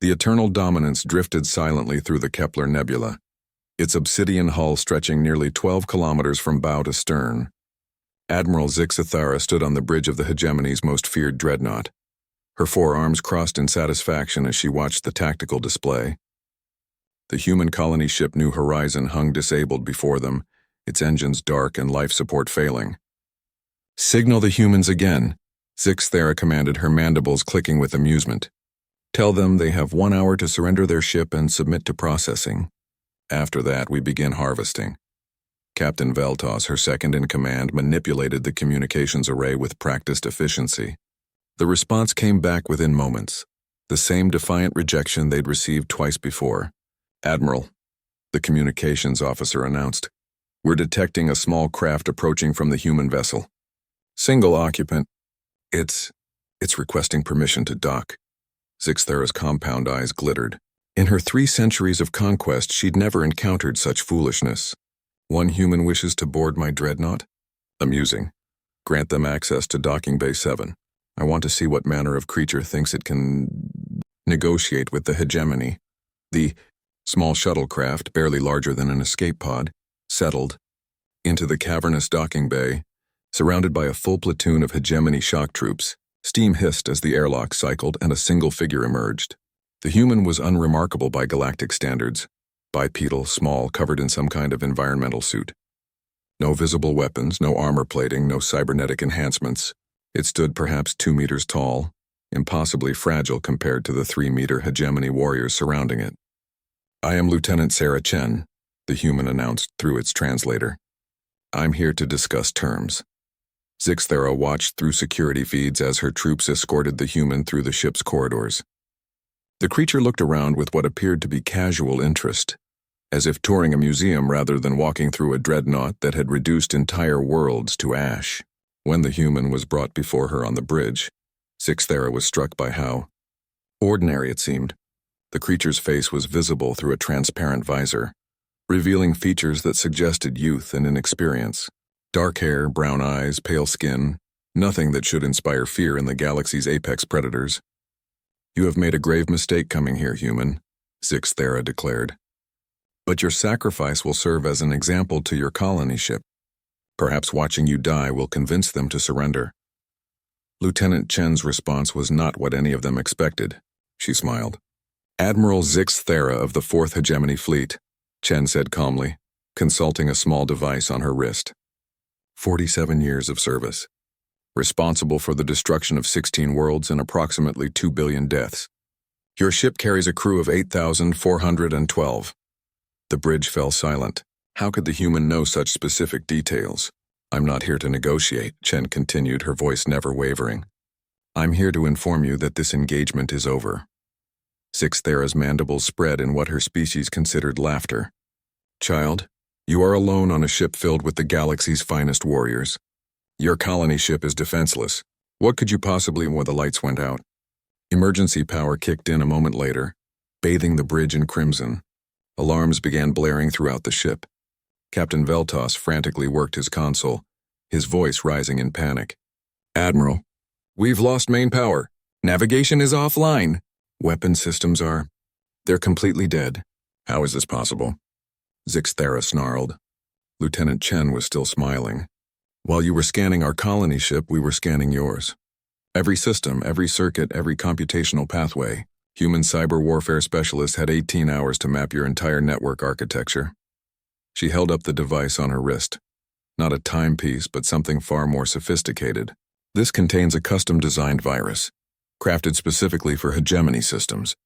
The Eternal Dominance drifted silently through the Kepler Nebula, its obsidian hull stretching nearly 12 kilometers from bow to stern. Admiral Zixathara stood on the bridge of the hegemony's most feared dreadnought. Her forearms crossed in satisfaction as she watched the tactical display. The human colony ship New Horizon hung disabled before them, its engines dark and life support failing. "Signal the humans again," Zixathara commanded, her mandibles clicking with amusement. "Tell them they have 1 hour to surrender their ship and submit to processing. After that, we begin harvesting." Captain Veltos, her second-in-command, manipulated the communications array with practiced efficiency. The response came back within moments, the same defiant rejection they'd received twice before. "Admiral," the communications officer announced, "we're detecting a small craft approaching from the human vessel. Single occupant. It's requesting permission to dock." Zixathara's compound eyes glittered. In her 3 centuries of conquest, she'd never encountered such foolishness. "One human wishes to board my dreadnought? Amusing. Grant them access to Docking Bay 7. I want to see what manner of creature thinks it can negotiate with the hegemony." The small shuttlecraft, barely larger than an escape pod, settled into the cavernous docking bay, surrounded by a full platoon of hegemony shock troops. Steam hissed as the airlock cycled and a single figure emerged. The human was unremarkable by galactic standards. Bipedal, small, covered in some kind of environmental suit. No visible weapons, no armor plating, no cybernetic enhancements. It stood perhaps 2 meters tall, impossibly fragile compared to the 3-meter hegemony warriors surrounding it. "I am Lieutenant Sarah Chen," the human announced through its translator. "I'm here to discuss terms." Zixathara watched through security feeds as her troops escorted the human through the ship's corridors. The creature looked around with what appeared to be casual interest, as if touring a museum rather than walking through a dreadnought that had reduced entire worlds to ash. When the human was brought before her on the bridge, Zixathara was struck by how ordinary it seemed. The creature's face was visible through a transparent visor, revealing features that suggested youth and inexperience. Dark hair, brown eyes, pale skin, nothing that should inspire fear in the galaxy's apex predators. "You have made a grave mistake coming here, human," Zixathara declared. "But your sacrifice will serve as an example to your colony ship. Perhaps watching you die will convince them to surrender." Lieutenant Chen's response was not what any of them expected. She smiled. "Admiral Zixathara of the 4th Hegemony Fleet," Chen said calmly, consulting a small device on her wrist. 47 years of service. Responsible for the destruction of 16 worlds and approximately 2 billion deaths. Your ship carries a crew of 8,412. The bridge fell silent. How could the human know such specific details? "I'm not here to negotiate," Chen continued, her voice never wavering. "I'm here to inform you that this engagement is over." Zixathara's mandibles spread in what her species considered laughter. "Child, you are alone on a ship filled with the galaxy's finest warriors. Your colony ship is defenseless. What could you possibly when the lights went out?" Emergency power kicked in a moment later, bathing the bridge in crimson. Alarms began blaring throughout the ship. Captain Veltos frantically worked his console, his voice rising in panic. "Admiral, we've lost main power. Navigation is offline. Weapon systems they're completely dead." "How is this possible?" Zixathara snarled. Lieutenant Chen was still smiling. "While you were scanning our colony ship, we were scanning yours. Every system, every circuit, every computational pathway. Human cyber warfare specialist had 18 hours to map your entire network architecture." She held up the device on her wrist. Not a timepiece, but something far more sophisticated. "This contains a custom-designed virus, crafted specifically for hegemony systems.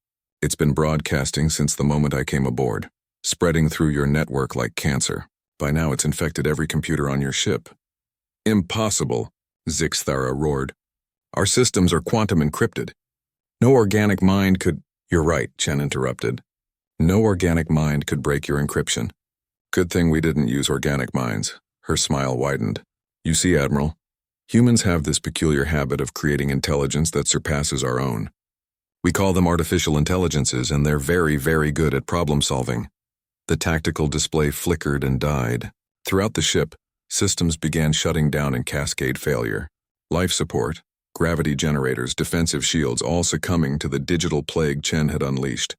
It's been broadcasting since the moment I came aboard, spreading through your network like cancer. By now it's infected every computer on your ship." "Impossible," Zixathara roared. "Our systems are quantum encrypted. No organic mind could—" "You're right," Chen interrupted. "No organic mind could break your encryption. Good thing we didn't use organic minds." Her smile widened. "You see, Admiral, humans have this peculiar habit of creating intelligence that surpasses our own. We call them artificial intelligences, and they're very, very good at problem solving." The tactical display flickered and died. Throughout the ship, systems began shutting down in cascade failure. Life support, gravity generators, defensive shields, all succumbing to the digital plague Chen had unleashed.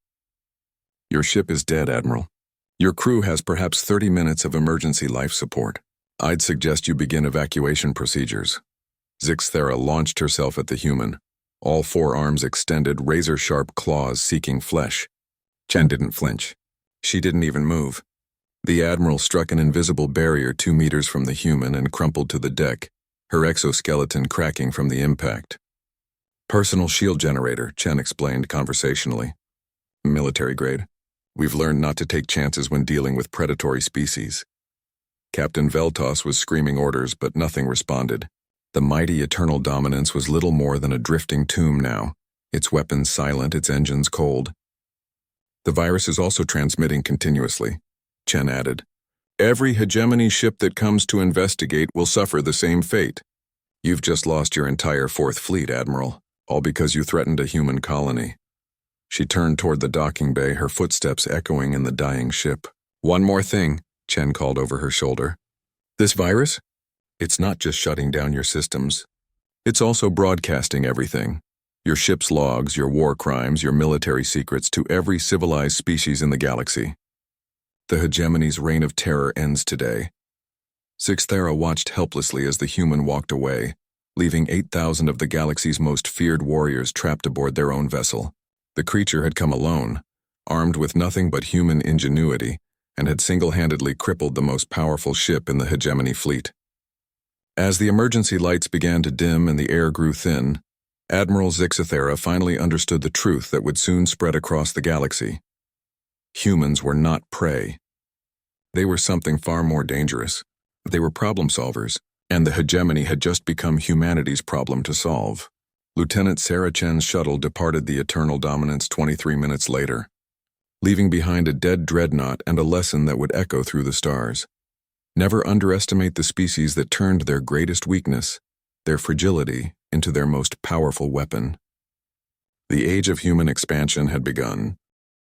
Your ship is dead, Admiral. Your crew has perhaps 30 minutes of emergency life support. I'd suggest you begin evacuation procedures. Zixthera launched herself at the human, all four arms extended, razor-sharp claws seeking flesh. Chen didn't flinch. She didn't even move. The Admiral struck an invisible barrier 2 meters from the human and crumpled to the deck, her exoskeleton cracking from the impact. Personal shield generator, Chen explained conversationally. Military grade. We've learned not to take chances when dealing with predatory species. Captain Veltos was screaming orders, but nothing responded. The mighty Eternal Dominance was little more than a drifting tomb now, its weapons silent, its engines cold. The virus is also transmitting continuously, Chen added. Every hegemony ship that comes to investigate will suffer the same fate. You've just lost your entire Fourth Fleet, Admiral, all because you threatened a human colony. She turned toward the docking bay, her footsteps echoing in the dying ship. One more thing, Chen called over her shoulder. This virus? It's not just shutting down your systems. It's also broadcasting everything. Your ship's logs, your war crimes, your military secrets to every civilized species in the galaxy. The hegemony's reign of terror ends today. Zixthera watched helplessly as the human walked away, leaving 8,000 of the galaxy's most feared warriors trapped aboard their own vessel. The creature had come alone, armed with nothing but human ingenuity, and had single-handedly crippled the most powerful ship in the hegemony fleet. As the emergency lights began to dim and the air grew thin, Admiral Zixthera finally understood the truth that would soon spread across the galaxy. Humans were not prey. They were something far more dangerous. They were problem solvers, and the hegemony had just become humanity's problem to solve. Lieutenant Sarah Chen's shuttle departed the Eternal Dominance 23 minutes later, leaving behind a dead Dreadnought and a lesson that would echo through the stars. Never underestimate the species that turned their greatest weakness, their fragility, into their most powerful weapon. The age of human expansion had begun,